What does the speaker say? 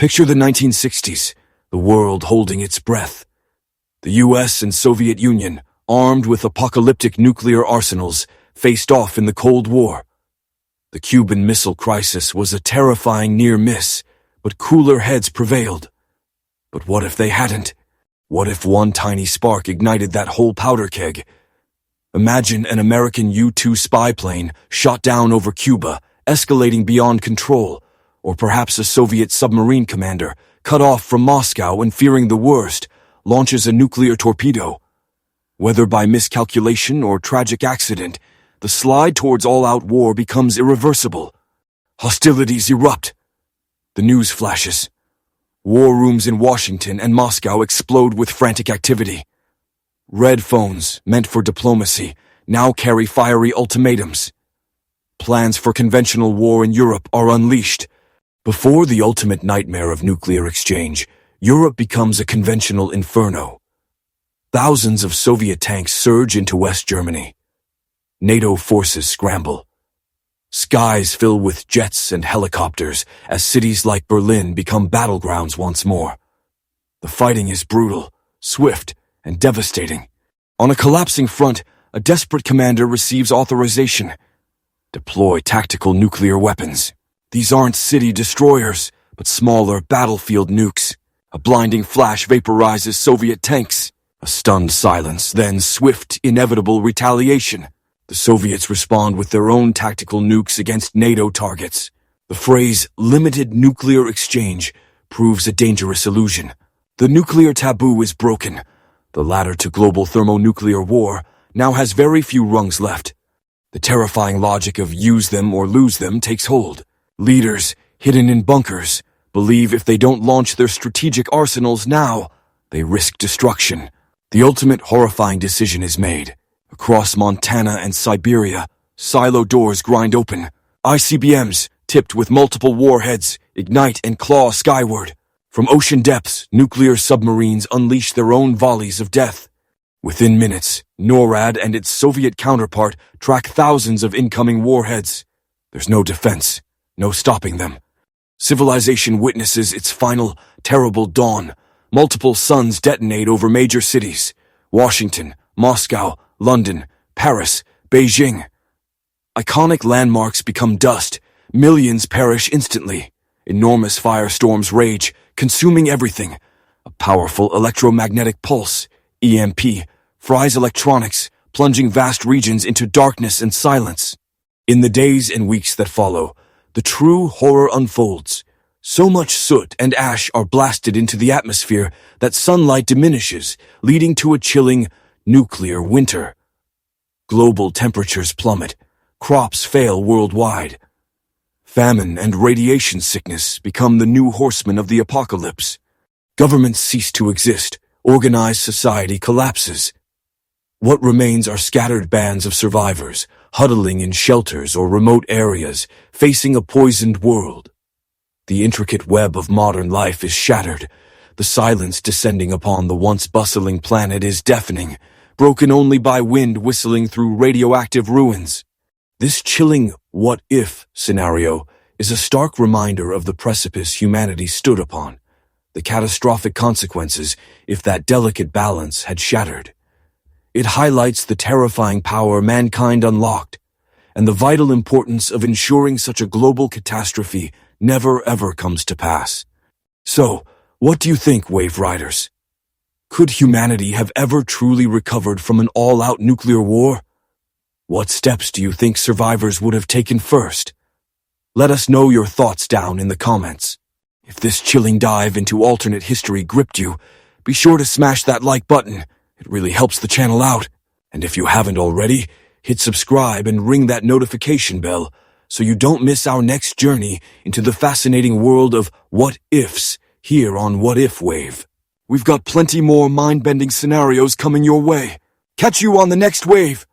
Picture the 1960s, the world holding its breath. The US and Soviet Union, armed with apocalyptic nuclear arsenals, faced off in the Cold War. The Cuban Missile Crisis was a terrifying near miss, but cooler heads prevailed. But what if they hadn't? What if one tiny spark ignited that whole powder keg? Imagine an American U-2 spy plane shot down over Cuba, escalating beyond control, or perhaps a Soviet submarine commander, cut off from Moscow and fearing the worst, launches a nuclear torpedo. Whether by miscalculation or tragic accident, the slide towards all-out war becomes irreversible. Hostilities erupt. The news flashes. War rooms in Washington and Moscow explode with frantic activity. Red phones, meant for diplomacy, now carry fiery ultimatums. Plans for conventional war in Europe are unleashed. Before the ultimate nightmare of nuclear exchange, Europe becomes a conventional inferno. Thousands of Soviet tanks surge into West Germany. NATO forces scramble. Skies fill with jets and helicopters as cities like Berlin become battlegrounds once more. The fighting is brutal, swift, and devastating. On a collapsing front, a desperate commander receives authorization. Deploy tactical nuclear weapons. These aren't city destroyers, but smaller battlefield nukes. A blinding flash vaporizes Soviet tanks. A stunned silence, then swift, inevitable retaliation. The Soviets respond with their own tactical nukes against NATO targets. The phrase limited nuclear exchange proves a dangerous illusion. The nuclear taboo is broken. The ladder to global thermonuclear war now has very few rungs left. The terrifying logic of use them or lose them takes hold. Leaders, hidden in bunkers, believe if they don't launch their strategic arsenals now, they risk destruction. The ultimate horrifying decision is made. Across Montana and Siberia, silo doors grind open. ICBMs, tipped with multiple warheads, ignite and claw skyward. From ocean depths, nuclear submarines unleash their own volleys of death. Within minutes, NORAD and its Soviet counterpart track thousands of incoming warheads. There's no defense, no stopping them. Civilization witnesses its final, terrible dawn. Multiple suns detonate over major cities. Washington, Moscow, London, Paris, Beijing. Iconic landmarks become dust. Millions perish instantly. Enormous firestorms rage, consuming everything. A powerful electromagnetic pulse, EMP, fries electronics, plunging vast regions into darkness and silence. In the days and weeks that follow, the true horror unfolds. So much soot and ash are blasted into the atmosphere that sunlight diminishes, leading to a chilling nuclear winter. Global temperatures plummet. Crops fail worldwide. Famine and radiation sickness become the new horsemen of the apocalypse. Governments cease to exist. Organized society collapses. What remains are scattered bands of survivors, huddling in shelters or remote areas, facing a poisoned world. The intricate web of modern life is shattered. The silence descending upon the once bustling planet is deafening, broken only by wind whistling through radioactive ruins. This chilling what-if scenario is a stark reminder of the precipice humanity stood upon, the catastrophic consequences if that delicate balance had shattered. It highlights the terrifying power mankind unlocked, and the vital importance of ensuring such a global catastrophe never ever comes to pass. So, what do you think, Wave Riders? Could humanity have ever truly recovered from an all-out nuclear war? What steps do you think survivors would have taken first? Let us know your thoughts down in the comments. If this chilling dive into alternate history gripped you, be sure to smash that like button. It really helps the channel out. And if you haven't already, hit subscribe and ring that notification bell so you don't miss our next journey into the fascinating world of what-ifs here on What If Wave. We've got plenty more mind-bending scenarios coming your way. Catch you on the next wave.